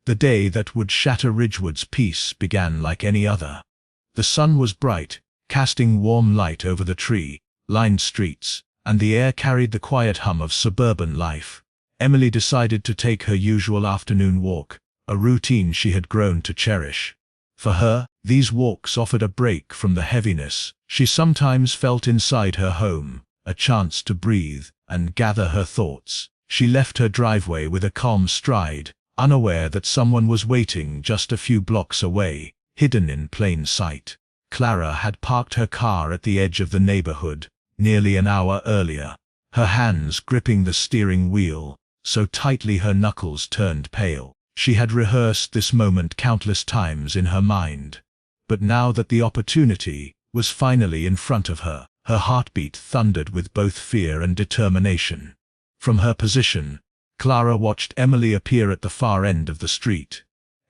The day that would shatter Ridgewood's peace began like any other. The sun was bright, casting warm light over the tree-lined streets, and the air carried the quiet hum of suburban life. Emily decided to take her usual afternoon walk, a routine she had grown to cherish. For her, these walks offered a break from the heaviness she sometimes felt inside her home, a chance to breathe and gather her thoughts. She left her driveway with a calm stride, unaware that someone was waiting just a few blocks away, hidden in plain sight. Clara had parked her car at the edge of the neighborhood, nearly an hour earlier, her hands gripping the steering wheel, so tightly her knuckles turned pale. She had rehearsed this moment countless times in her mind. But now that the opportunity was finally in front of her, her heartbeat thundered with both fear and determination. From her position, Clara watched Emily appear at the far end of the street.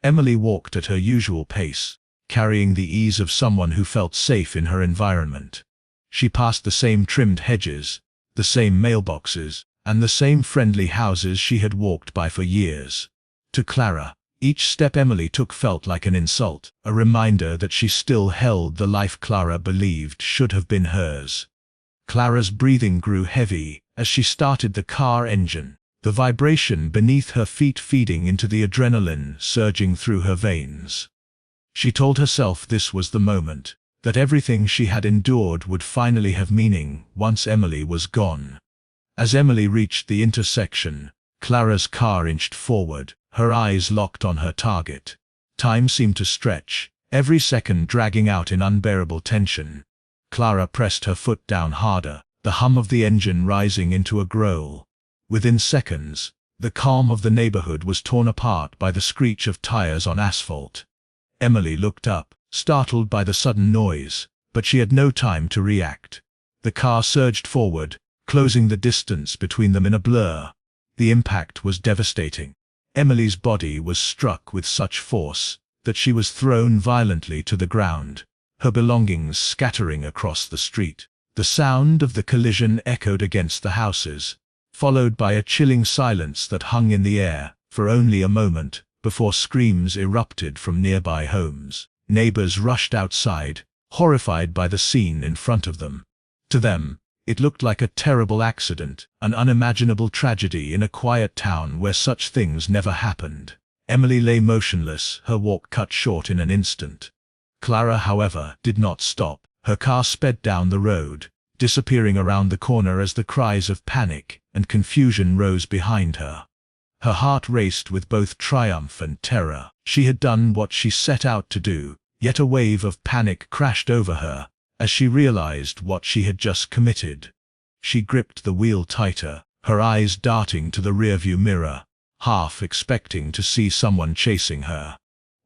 Emily walked at her usual pace, carrying the ease of someone who felt safe in her environment. She passed the same trimmed hedges, the same mailboxes, and the same friendly houses she had walked by for years. To Clara, each step Emily took felt like an insult, a reminder that she still held the life Clara believed should have been hers. Clara's breathing grew heavy as she started the car engine, the vibration beneath her feet feeding into the adrenaline surging through her veins. She told herself this was the moment, that everything she had endured would finally have meaning once Emily was gone. As Emily reached the intersection, Clara's car inched forward, her eyes locked on her target. Time seemed to stretch, every second dragging out in unbearable tension. Clara pressed her foot down harder, the hum of the engine rising into a growl. Within seconds, the calm of the neighborhood was torn apart by the screech of tires on asphalt. Emily looked up, startled by the sudden noise, but she had no time to react. The car surged forward, closing the distance between them in a blur. The impact was devastating. Emily's body was struck with such force that she was thrown violently to the ground, her belongings scattering across the street. The sound of the collision echoed against the houses, followed by a chilling silence that hung in the air for only a moment before screams erupted from nearby homes. Neighbors rushed outside, horrified by the scene in front of them. To them, it looked like a terrible accident, an unimaginable tragedy in a quiet town where such things never happened. Emily lay motionless, her walk cut short in an instant. Clara, however, did not stop. Her car sped down the road, disappearing around the corner as the cries of panic and confusion rose behind her. Her heart raced with both triumph and terror. She had done what she set out to do, yet a wave of panic crashed over her as she realized what she had just committed. She gripped the wheel tighter, her eyes darting to the rearview mirror, half expecting to see someone chasing her.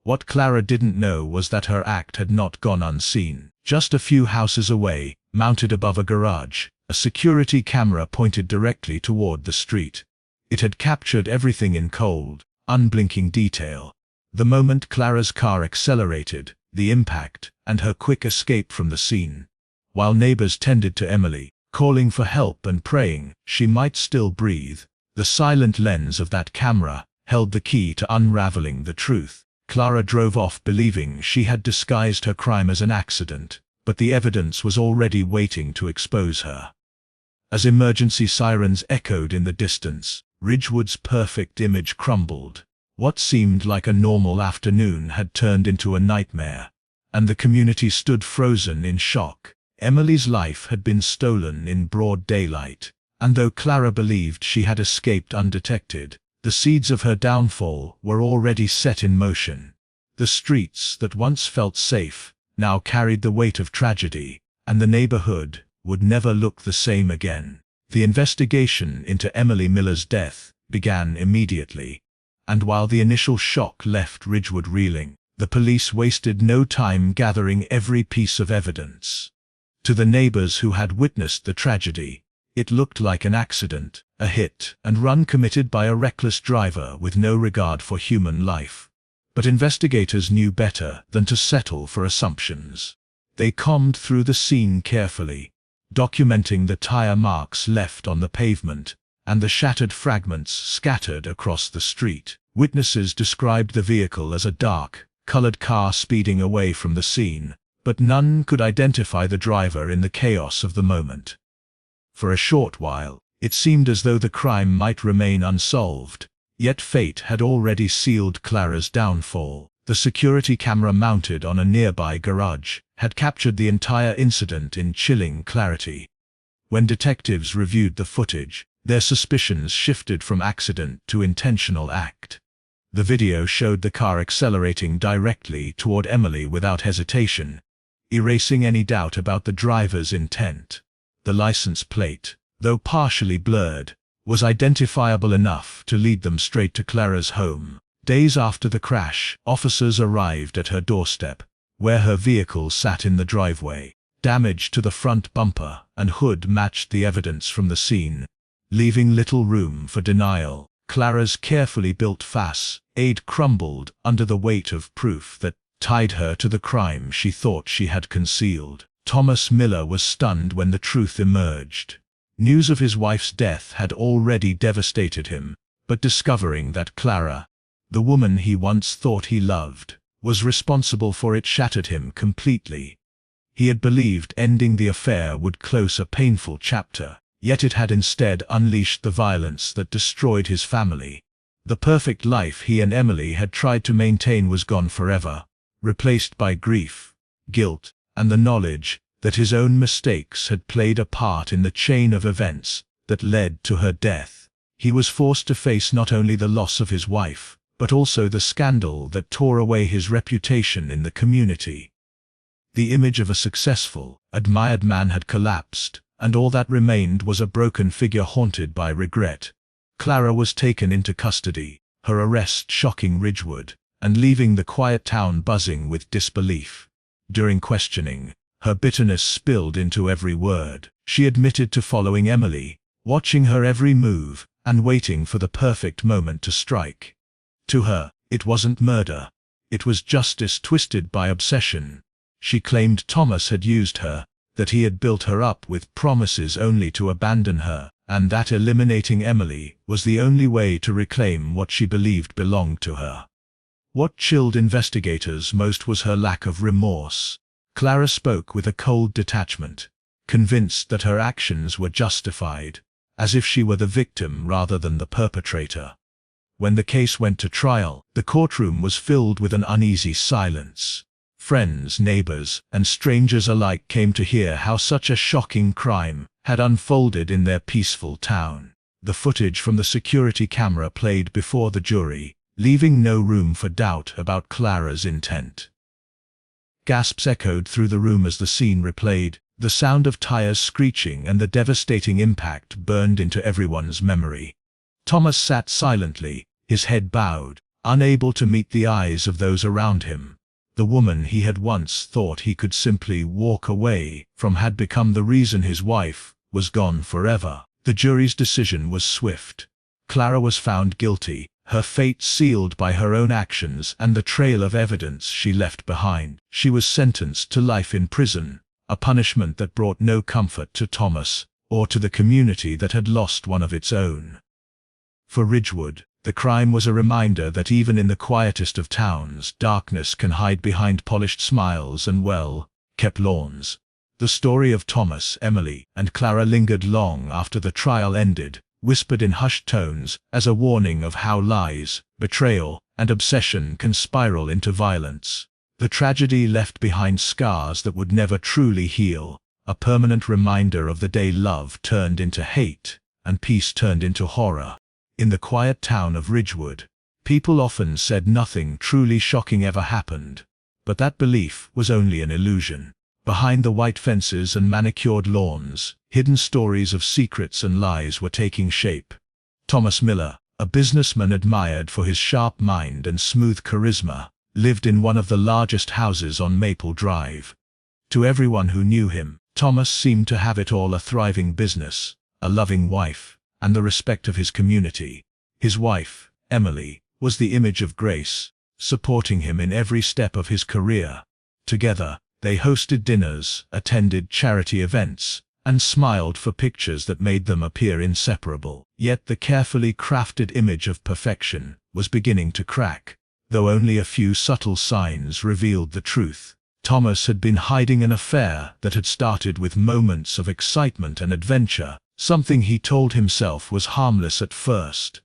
What Clara didn't know was that her act had not gone unseen. Just a few houses away, mounted above a garage, a security camera pointed directly toward the street. It had captured everything in cold, unblinking detail. The moment Clara's car accelerated, the impact, and her quick escape from the scene. While neighbors tended to Emily, calling for help and praying she might still breathe, the silent lens of that camera held the key to unraveling the truth. Clara drove off believing she had disguised her crime as an accident, but the evidence was already waiting to expose her. As emergency sirens echoed in the distance, Ridgewood's perfect image crumbled. What seemed like a normal afternoon had turned into a nightmare, and the community stood frozen in shock. Emily's life had been stolen in broad daylight, and though Clara believed she had escaped undetected, the seeds of her downfall were already set in motion. The streets that once felt safe now carried the weight of tragedy, and the neighborhood would never look the same again. The investigation into Emily Miller's death began immediately, and while the initial shock left Ridgewood reeling, the police wasted no time gathering every piece of evidence. To the neighbors who had witnessed the tragedy, it looked like an accident, a hit and run committed by a reckless driver with no regard for human life. But investigators knew better than to settle for assumptions. They combed through the scene carefully, documenting the tire marks left on the pavement, and the shattered fragments scattered across the street. Witnesses described the vehicle as a dark, colored car speeding away from the scene, but none could identify the driver in the chaos of the moment. For a short while, it seemed as though the crime might remain unsolved, yet fate had already sealed Clara's downfall. The security camera mounted on a nearby garage had captured the entire incident in chilling clarity. When detectives reviewed the footage, their suspicions shifted from accident to intentional act. The video showed the car accelerating directly toward Emily without hesitation, erasing any doubt about the driver's intent. The license plate, though partially blurred, was identifiable enough to lead them straight to Clara's home. Days after the crash, officers arrived at her doorstep, where her vehicle sat in the driveway. Damage to the front bumper and hood matched the evidence from the scene, leaving little room for denial. Clara's carefully built facade crumbled under the weight of proof that tied her to the crime she thought she had concealed. Thomas Miller was stunned when the truth emerged. News of his wife's death had already devastated him, but discovering that Clara, the woman he once thought he loved, was responsible for it shattered him completely. He had believed ending the affair would close a painful chapter, yet it had instead unleashed the violence that destroyed his family. The perfect life he and Emily had tried to maintain was gone forever, replaced by grief, guilt, and the knowledge that his own mistakes had played a part in the chain of events that led to her death. He was forced to face not only the loss of his wife, but also the scandal that tore away his reputation in the community. The image of a successful, admired man had collapsed, and all that remained was a broken figure haunted by regret. Clara was taken into custody, her arrest shocking Ridgewood, and leaving the quiet town buzzing with disbelief. During questioning, her bitterness spilled into every word. She admitted to following Emily, watching her every move, and waiting for the perfect moment to strike. To her, it wasn't murder. It was justice twisted by obsession. She claimed Thomas had used her, that he had built her up with promises only to abandon her, and that eliminating Emily was the only way to reclaim what she believed belonged to her. What chilled investigators most was her lack of remorse. Clara spoke with a cold detachment, convinced that her actions were justified, as if she were the victim rather than the perpetrator. When the case went to trial, the courtroom was filled with an uneasy silence. Friends, neighbors, and strangers alike came to hear how such a shocking crime had unfolded in their peaceful town. The footage from the security camera played before the jury, leaving no room for doubt about Clara's intent. Gasps echoed through the room as the scene replayed, the sound of tires screeching and the devastating impact burned into everyone's memory. Thomas sat silently, his head bowed, unable to meet the eyes of those around him. The woman he had once thought he could simply walk away from had become the reason his wife was gone forever. The jury's decision was swift. Clara was found guilty, her fate sealed by her own actions and the trail of evidence she left behind. She was sentenced to life in prison, a punishment that brought no comfort to Thomas or to the community that had lost one of its own. For Ridgewood, the crime was a reminder that even in the quietest of towns, darkness can hide behind polished smiles and well-kept lawns. The story of Thomas, Emily, and Clara lingered long after the trial ended, whispered in hushed tones as a warning of how lies, betrayal, and obsession can spiral into violence. The tragedy left behind scars that would never truly heal, a permanent reminder of the day love turned into hate, and peace turned into horror. In the quiet town of Ridgewood, people often said nothing truly shocking ever happened, but that belief was only an illusion. Behind the white fences and manicured lawns, hidden stories of secrets and lies were taking shape. Thomas Miller, a businessman admired for his sharp mind and smooth charisma, lived in one of the largest houses on Maple Drive. To everyone who knew him, Thomas seemed to have it all: a thriving business, a loving wife, and the respect of his community. His wife, Emily, was the image of grace, supporting him in every step of his career. Together, they hosted dinners, attended charity events, and smiled for pictures that made them appear inseparable. Yet the carefully crafted image of perfection was beginning to crack, though only a few subtle signs revealed the truth. Thomas had been hiding an affair that had started with moments of excitement and adventure, something he told himself was harmless at first.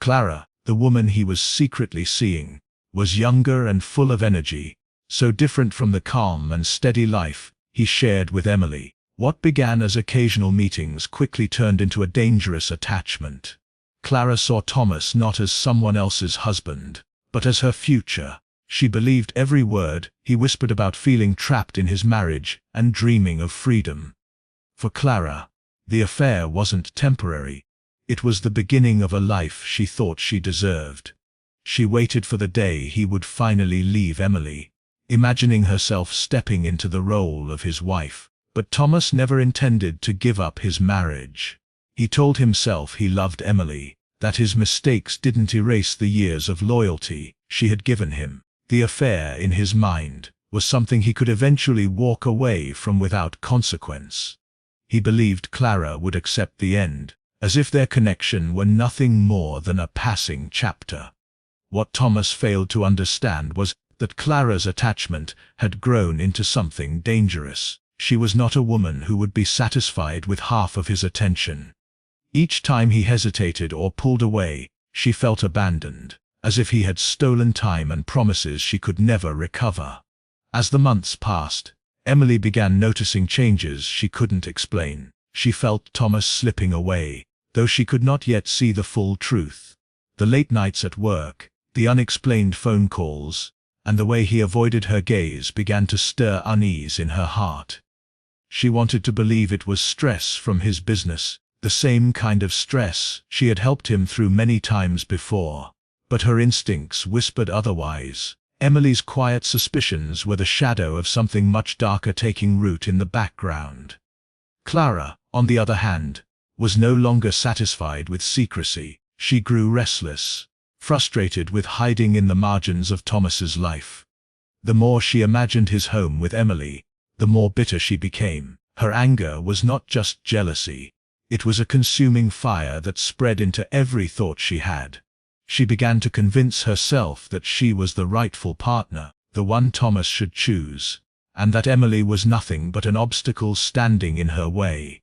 Clara, the woman he was secretly seeing, was younger and full of energy, so different from the calm and steady life he shared with Emily. What began as occasional meetings quickly turned into a dangerous attachment. Clara saw Thomas not as someone else's husband, but as her future. She believed every word he whispered about feeling trapped in his marriage and dreaming of freedom. For Clara, the affair wasn't temporary. It was the beginning of a life she thought she deserved. She waited for the day he would finally leave Emily, imagining herself stepping into the role of his wife. But Thomas never intended to give up his marriage. He told himself he loved Emily, that his mistakes didn't erase the years of loyalty she had given him. The affair, in his mind, was something he could eventually walk away from without consequence. He believed Clara would accept the end, as if their connection were nothing more than a passing chapter. What Thomas failed to understand was that Clara's attachment had grown into something dangerous. She was not a woman who would be satisfied with half of his attention. Each time he hesitated or pulled away, she felt abandoned, as if he had stolen time and promises she could never recover. As the months passed, Emily began noticing changes she couldn't explain. She felt Thomas slipping away, though she could not yet see the full truth. The late nights at work, the unexplained phone calls, and the way he avoided her gaze began to stir unease in her heart. She wanted to believe it was stress from his business, the same kind of stress she had helped him through many times before. But her instincts whispered otherwise. Emily's quiet suspicions were the shadow of something much darker taking root in the background. Clara, on the other hand, was no longer satisfied with secrecy. She grew restless, frustrated with hiding in the margins of Thomas's life. The more she imagined his home with Emily, the more bitter she became. Her anger was not just jealousy. It was a consuming fire that spread into every thought she had. She began to convince herself that she was the rightful partner, the one Thomas should choose, and that Emily was nothing but an obstacle standing in her way.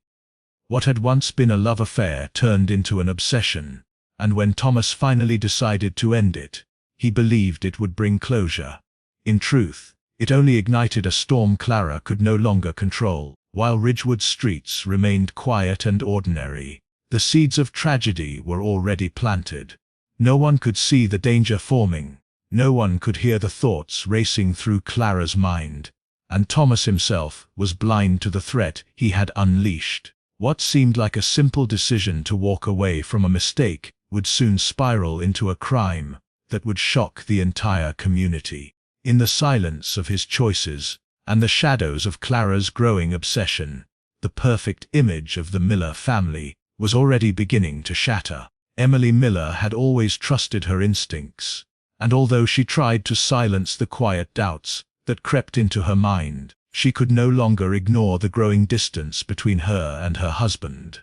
What had once been a love affair turned into an obsession, and when Thomas finally decided to end it, he believed it would bring closure. In truth, it only ignited a storm Clara could no longer control. While Ridgewood streets remained quiet and ordinary, the seeds of tragedy were already planted. No one could see the danger forming, no one could hear the thoughts racing through Clara's mind, and Thomas himself was blind to the threat he had unleashed. What seemed like a simple decision to walk away from a mistake would soon spiral into a crime that would shock the entire community. In the silence of his choices, and the shadows of Clara's growing obsession, the perfect image of the Miller family was already beginning to shatter. Emily Miller had always trusted her instincts, and although she tried to silence the quiet doubts that crept into her mind, she could no longer ignore the growing distance between her and her husband.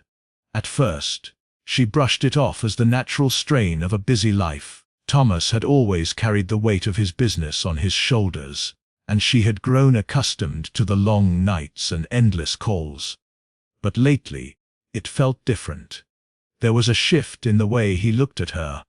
At first, she brushed it off as the natural strain of a busy life. Thomas had always carried the weight of his business on his shoulders, and she had grown accustomed to the long nights and endless calls. But lately, it felt different. There was a shift in the way he looked at her,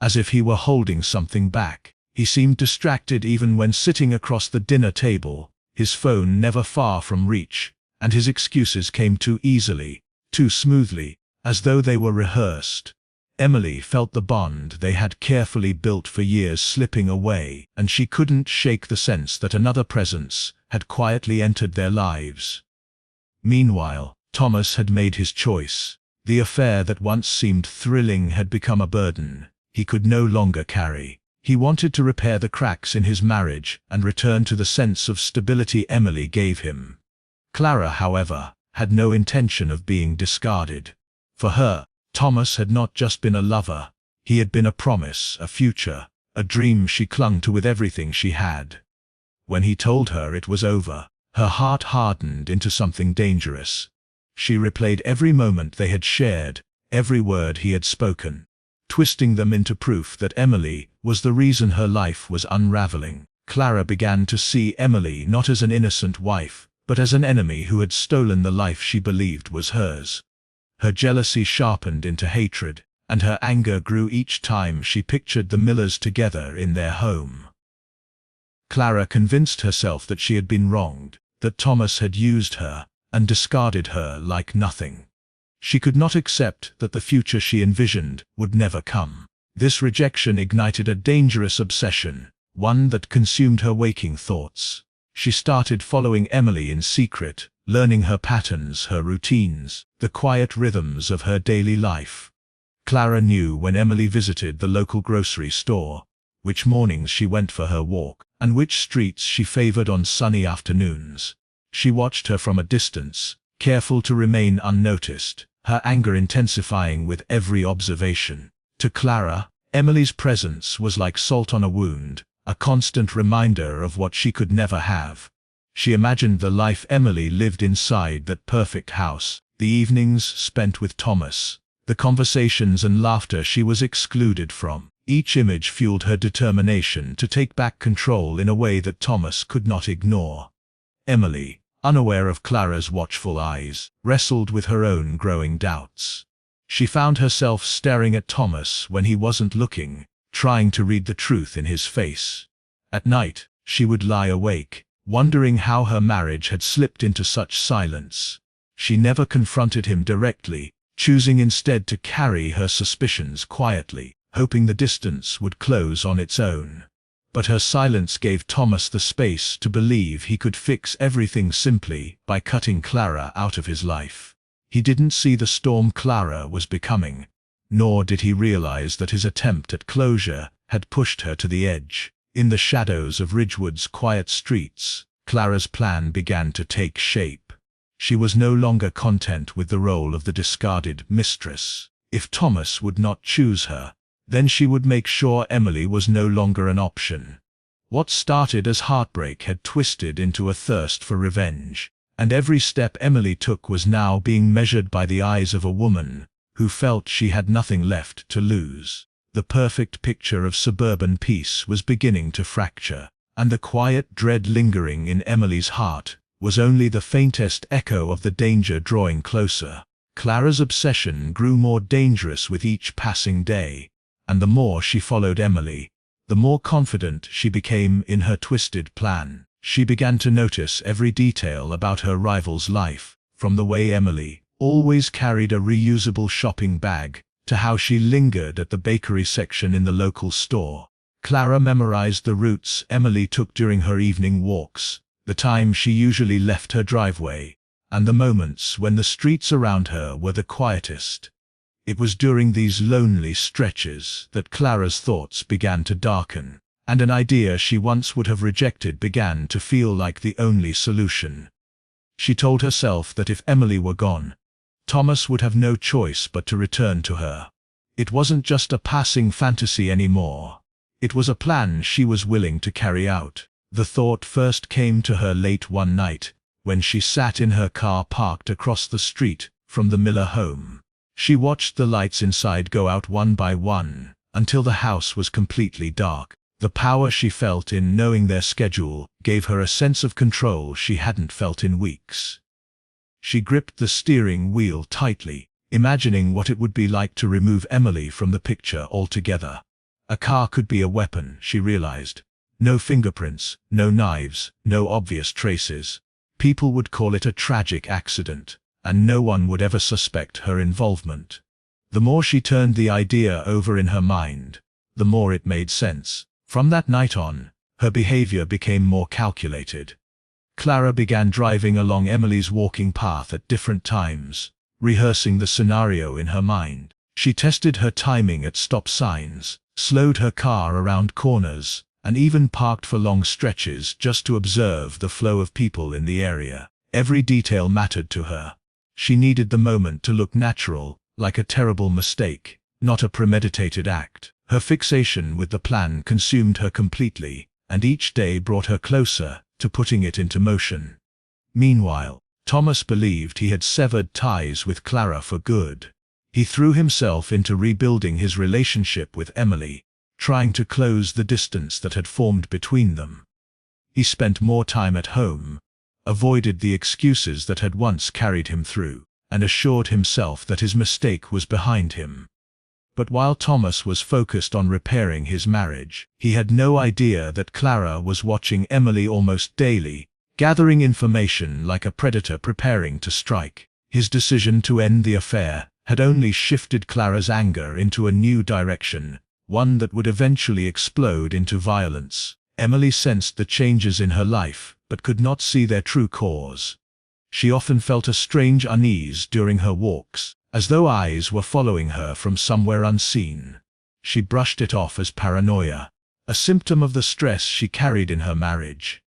as if he were holding something back. He seemed distracted even when sitting across the dinner table, his phone never far from reach, and his excuses came too easily, too smoothly, as though they were rehearsed. Emily felt the bond they had carefully built for years slipping away, and she couldn't shake the sense that another presence had quietly entered their lives. Meanwhile, Thomas had made his choice. The affair that once seemed thrilling had become a burden he could no longer carry. He wanted to repair the cracks in his marriage and return to the sense of stability Emily gave him. Clara, however, had no intention of being discarded. For her, Thomas had not just been a lover, he had been a promise, a future, a dream she clung to with everything she had. When he told her it was over, her heart hardened into something dangerous. She replayed every moment they had shared, every word he had spoken, twisting them into proof that Emily was the reason her life was unraveling. Clara began to see Emily not as an innocent wife, but as an enemy who had stolen the life she believed was hers. Her jealousy sharpened into hatred, and her anger grew each time she pictured the Millers together in their home. Clara convinced herself that she had been wronged, that Thomas had used her and discarded her like nothing. She could not accept that the future she envisioned would never come. This rejection ignited a dangerous obsession, one that consumed her waking thoughts. She started following Emily in secret, learning her patterns, her routines, the quiet rhythms of her daily life. Clara knew when Emily visited the local grocery store, which mornings she went for her walk, and which streets she favored on sunny afternoons. She watched her from a distance, careful to remain unnoticed, her anger intensifying with every observation. To Clara, Emily's presence was like salt on a wound, a constant reminder of what she could never have. She imagined the life Emily lived inside that perfect house, the evenings spent with Thomas, the conversations and laughter she was excluded from. Each image fueled her determination to take back control in a way that Thomas could not ignore. Emily, unaware of Clara's watchful eyes, wrestled with her own growing doubts. She found herself staring at Thomas when he wasn't looking, trying to read the truth in his face. At night, she would lie awake, wondering how her marriage had slipped into such silence. She never confronted him directly, choosing instead to carry her suspicions quietly, hoping the distance would close on its own. But her silence gave Thomas the space to believe he could fix everything simply by cutting Clara out of his life. He didn't see the storm Clara was becoming, nor did he realize that his attempt at closure had pushed her to the edge. In the shadows of Ridgewood's quiet streets, Clara's plan began to take shape. She was no longer content with the role of the discarded mistress. If Thomas would not choose her, then she would make sure Emily was no longer an option. What started as heartbreak had twisted into a thirst for revenge, and every step Emily took was now being measured by the eyes of a woman who felt she had nothing left to lose. The perfect picture of suburban peace was beginning to fracture, and the quiet dread lingering in Emily's heart was only the faintest echo of the danger drawing closer. Clara's obsession grew more dangerous with each passing day, and the more she followed Emily, the more confident she became in her twisted plan. She began to notice every detail about her rival's life, from the way Emily always carried a reusable shopping bag, to how she lingered at the bakery section in the local store. Clara memorized the routes Emily took during her evening walks, the time she usually left her driveway, and the moments when the streets around her were the quietest. It was during these lonely stretches that Clara's thoughts began to darken, and an idea she once would have rejected began to feel like the only solution. She told herself that if Emily were gone, Thomas would have no choice but to return to her. It wasn't just a passing fantasy anymore. It was a plan she was willing to carry out. The thought first came to her late one night, when she sat in her car parked across the street from the Miller home. She watched the lights inside go out one by one, until the house was completely dark. The power she felt in knowing their schedule gave her a sense of control she hadn't felt in weeks. She gripped the steering wheel tightly, imagining what it would be like to remove Emily from the picture altogether. A car could be a weapon, she realized. No fingerprints, no knives, no obvious traces. People would call it a tragic accident, and no one would ever suspect her involvement. The more she turned the idea over in her mind, the more it made sense. From that night on, her behavior became more calculated. Clara began driving along Emily's walking path at different times, rehearsing the scenario in her mind. She tested her timing at stop signs, slowed her car around corners, and even parked for long stretches just to observe the flow of people in the area. Every detail mattered to her. She needed the moment to look natural, like a terrible mistake, not a premeditated act. Her fixation with the plan consumed her completely, and each day brought her closer to putting it into motion. Meanwhile, Thomas believed he had severed ties with Clara for good. He threw himself into rebuilding his relationship with Emily, trying to close the distance that had formed between them. He spent more time at home, avoided the excuses that had once carried him through, and assured himself that his mistake was behind him. But while Thomas was focused on repairing his marriage, he had no idea that Clara was watching Emily almost daily, gathering information like a predator preparing to strike. His decision to end the affair had only shifted Clara's anger into a new direction, one that would eventually explode into violence. Emily sensed the changes in her life, but could not see their true cause. She often felt a strange unease during her walks, as though eyes were following her from somewhere unseen. She brushed it off as paranoia, a symptom of the stress she carried in her marriage.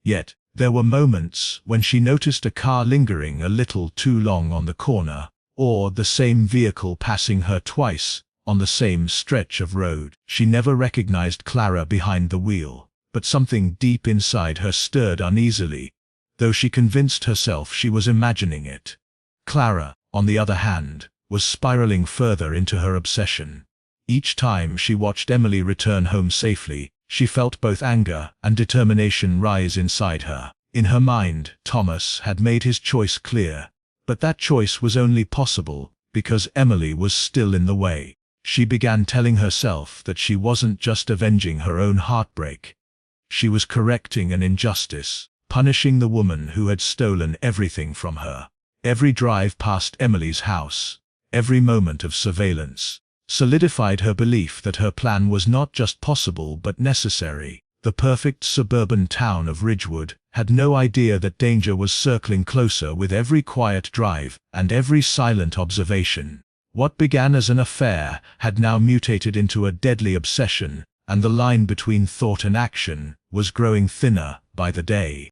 Yet, there were moments when she noticed a car lingering a little too long on the corner, or the same vehicle passing her twice on the same stretch of road. She never recognized Clara behind the wheel, but something deep inside her stirred uneasily, though she convinced herself she was imagining it. Clara, on the other hand, was spiraling further into her obsession. Each time she watched Emily return home safely, she felt both anger and determination rise inside her. In her mind, Thomas had made his choice clear, but that choice was only possible because Emily was still in the way. She began telling herself that she wasn't just avenging her own heartbreak. She was correcting an injustice, punishing the woman who had stolen everything from her. Every drive past Emily's house, every moment of surveillance, solidified her belief that her plan was not just possible but necessary. The perfect suburban town of Ridgewood had no idea that danger was circling closer with every quiet drive and every silent observation. What began as an affair had now mutated into a deadly obsession, and the line between thought and action was growing thinner by the day.